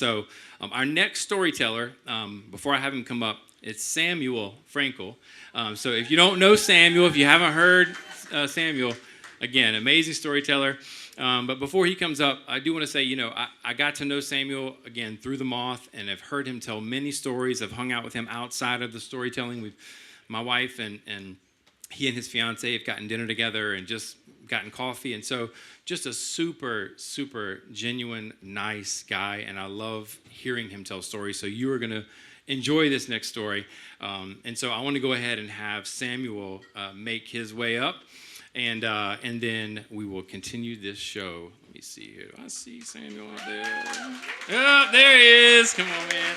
So our next storyteller, before I have him come up, it's Samuel Frenkel. So if you don't know Samuel, if you haven't heard Samuel, again, amazing storyteller. But before he comes up, I do want to say, I got to know Samuel, again, through the Moth, and have heard him tell many stories. I've hung out with him outside of the storytelling. My wife and he and his fiance have gotten dinner together and just gotten coffee. And so just a super, super genuine, nice guy. And I love hearing him tell stories. So you are going to enjoy this next story. And so I want to go ahead and have Samuel make his way up. And then we will continue this show. Let me see here. Do I see Samuel up there? Oh, there he is. Come on, man.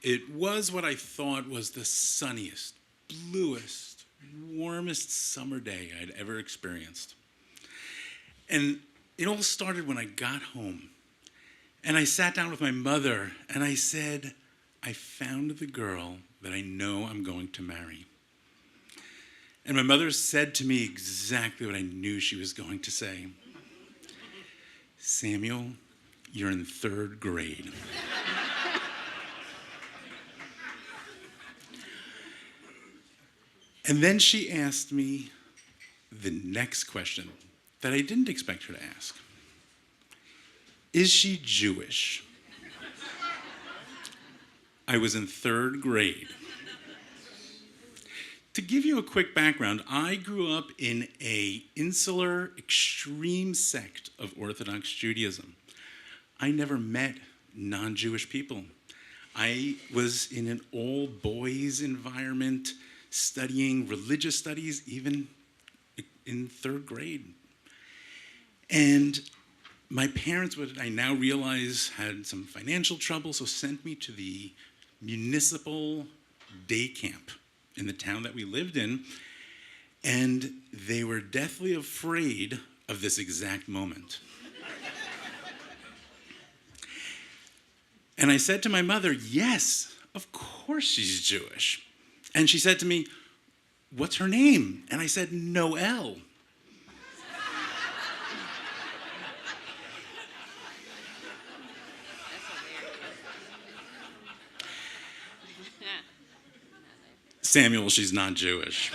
It was what I thought was the sunniest, bluest, warmest summer day I'd ever experienced. And it all started when I got home. And I sat down with my mother and I said, I found the girl that I know I'm going to marry. And my mother said to me exactly what I knew she was going to say. Samuel, you're in third grade. And then she asked me the next question that I didn't expect her to ask. Is she Jewish? I was in third grade. To give you a quick background, I grew up in an insular, extreme sect of Orthodox Judaism. I never met non-Jewish people. I was in an all-boys environment, studying religious studies, even in third grade. And my parents, what I now realize, had some financial trouble, so sent me to the municipal day camp in the town that we lived in. And they were deathly afraid of this exact moment. And I said to my mother, yes, of course she's Jewish. And she said to me, what's her name? And I said, Noel. Samuel, she's not Jewish.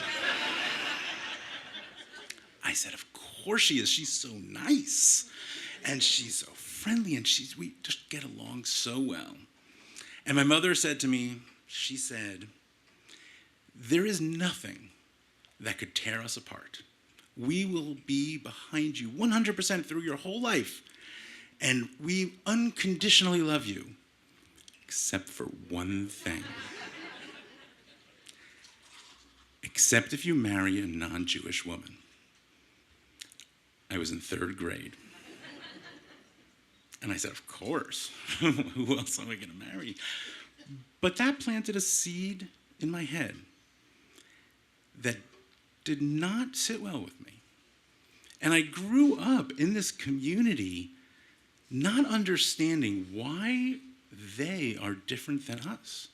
I said, of course she is. She's so nice. And she's so friendly. And we just get along so well. And my mother said to me, she said, there is nothing that could tear us apart. We will be behind you 100% through your whole life. And we unconditionally love you, except for one thing. Except if you marry a non-Jewish woman. I was in third grade. And I said, of course. Who else am I going to marry? But that planted a seed in my head that did not sit well with me. And I grew up in this community not understanding why they are different than us.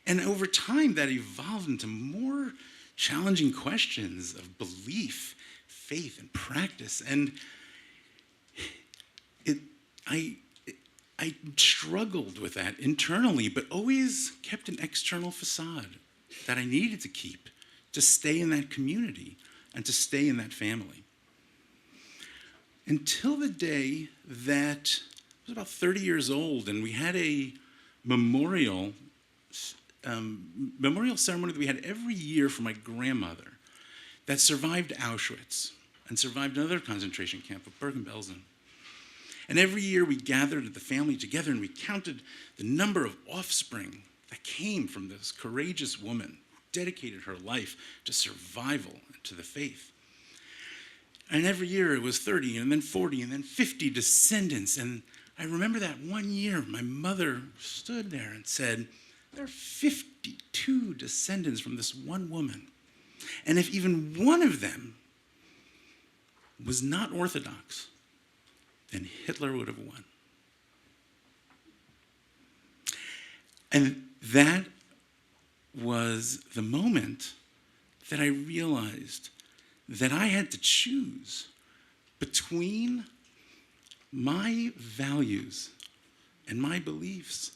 And over time, that evolved into more challenging questions of belief, faith, and practice. And I struggled with that internally, but always kept an external facade that I needed to keep to stay in that community and to stay in that family. Until the day that I was about 30 years old, and we had a memorial ceremony that we had every year for my grandmother that survived Auschwitz and survived another concentration camp of Bergen-Belsen. And every year we gathered the family together and we counted the number of offspring that came from this courageous woman who dedicated her life to survival and to the faith. And every year it was 30 and then 40 and then 50 descendants. And I remember that one year my mother stood there and said, there are 52 descendants from this one woman. And if even one of them was not orthodox, then Hitler would have won. And that was the moment that I realized that I had to choose between my values and my beliefs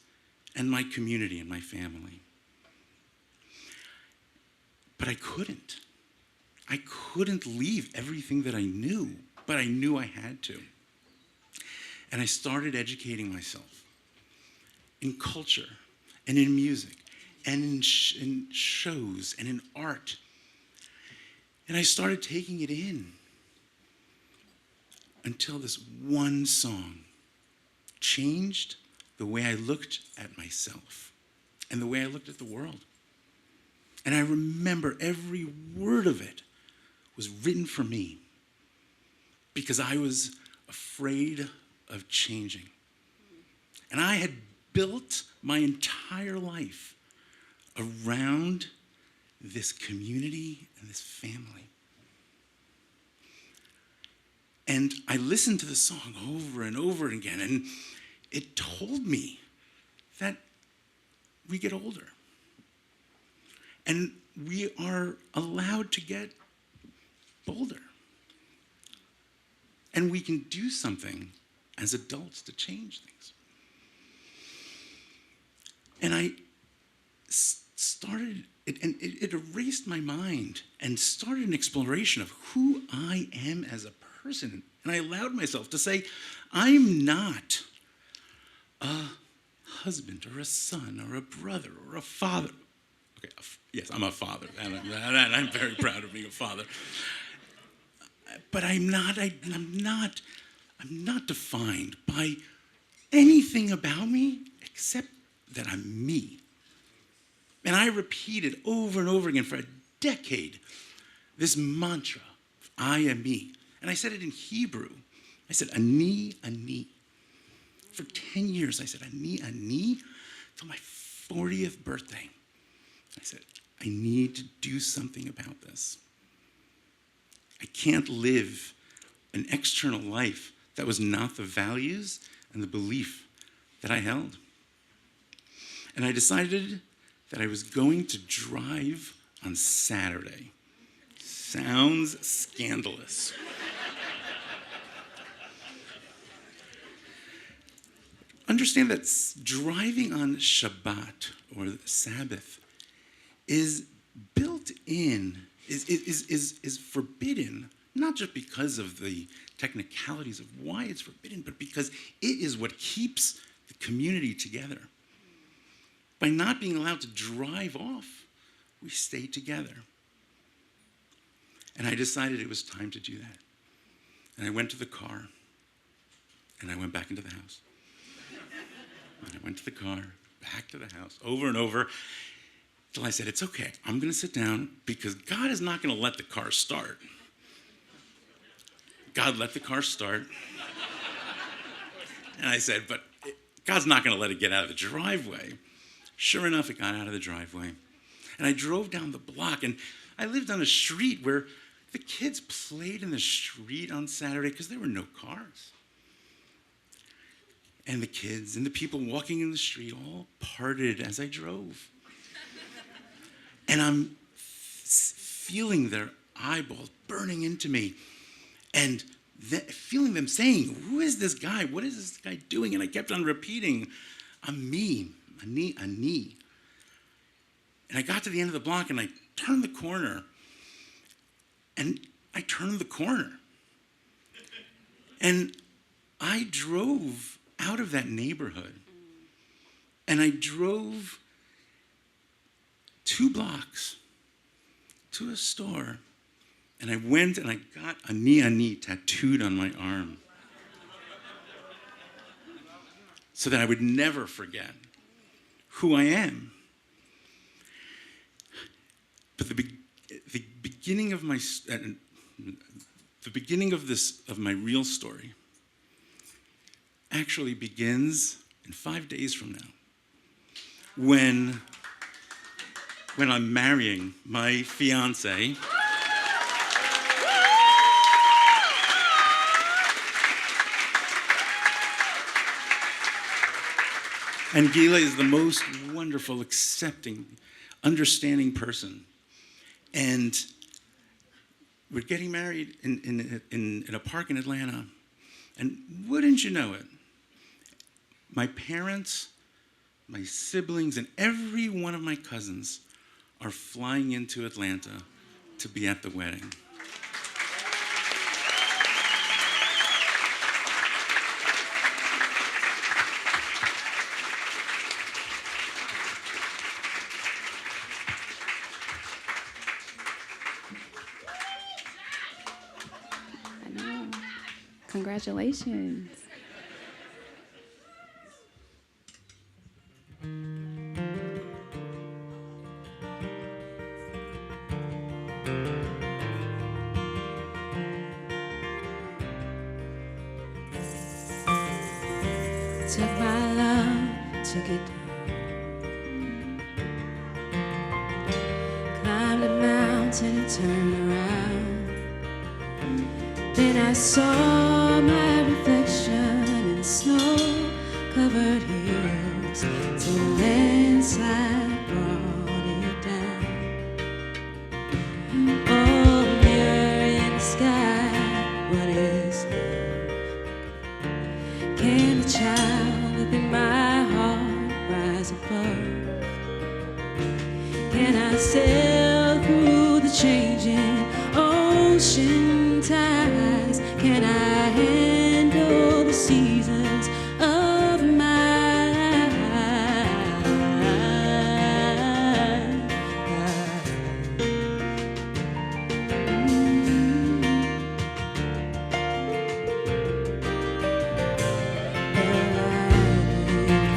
and my community and my family. But I couldn't. I couldn't leave everything that I knew, but I knew I had to. And I started educating myself in culture and in music and in shows and in art. And I started taking it in until this one song changed the way I looked at myself and the way I looked at the world. And I remember every word of it was written for me because I was afraid of changing. And I had built my entire life around this community and this family. And I listened to the song over and over again, and it told me that we get older. And we are allowed to get bolder. And we can do something as adults to change things. And I started, it erased my mind and started an exploration of who I am as a person. And I allowed myself to say, I'm not a husband or a son or a brother or a father. Okay, yes, I'm a father, and I'm very proud of being a father. But I'm not defined by anything about me except that I'm me. And I repeated over and over again for a decade this mantra, I am me. And I said it in Hebrew. I said, ani, ani. For 10 years, I said, ani, ani, till my 40th birthday. I said, I need to do something about this. I can't live an external life that was not the values and the belief that I held. And I decided that I was going to drive on Saturday. Sounds scandalous. Understand that driving on Shabbat or Sabbath is built in, is forbidden, not just because of the technicalities of why it's forbidden, but because it is what keeps the community together. By not being allowed to drive off, we stay together. And I decided it was time to do that. And I went to the car, and I went back into the house. And I went to the car, back to the house, over and over, till I said, it's okay, I'm going to sit down because God is not going to let the car start. God let the car start. And I said, but God's not going to let it get out of the driveway. Sure enough, it got out of the driveway. And I drove down the block, and I lived on a street where the kids played in the street on Saturday because there were no cars. And the kids and the people walking in the street all parted as I drove. And I'm feeling their eyeballs burning into me and feeling them saying, who is this guy? What is this guy doing? And I kept on repeating, I'm me, ani, ani. And I got to the end of the block and I turned the corner. And I turned the corner. And I drove out of that neighborhood. And I drove 2 blocks to a store. And I went and I got ani ani tattooed on my arm. So that I would never forget who I am. But the beginning of my my real story actually begins in 5 days from now, when I'm marrying my fiance. And Gila is the most wonderful, accepting, understanding person. And we're getting married in a park in Atlanta. And wouldn't you know it, my parents, my siblings, and every one of my cousins are flying into Atlanta to be at the wedding. I know. Congratulations. Took my love, took it down. Climbed a mountain and turned around. Then I saw my reflection in snow-covered hills. Till a landslide brought it down. Oh, mirror in the sky, what is love? Can a child within my heart rise above? Can I sail through the changing ocean tides? Can I handle the seasons of my life?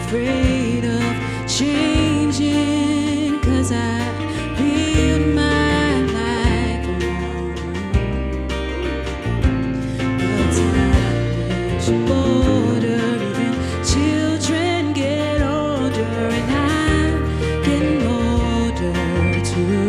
Afraid of changing, 'cause I build my life around you. But time is border, even children get older, and I'm getting older too.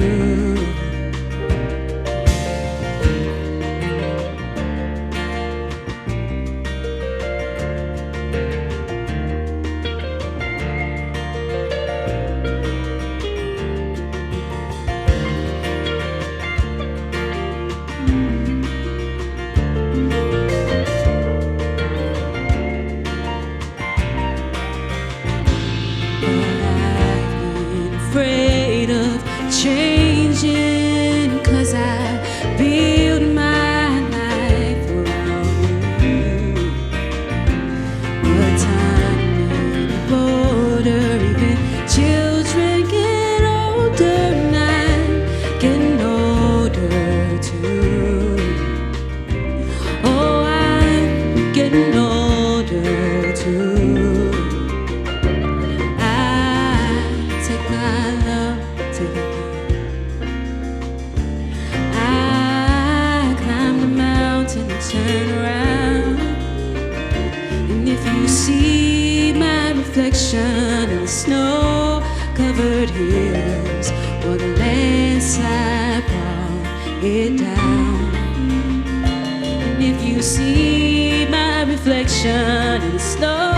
Afraid of changing, 'cause I build my life around you. But time ain't a border, even children get older, and I'm getting older too. Oh, I'm getting older too. Turn around, and if you see my reflection in the snow-covered hills, or the landslide brought it down, and if you see my reflection in the snow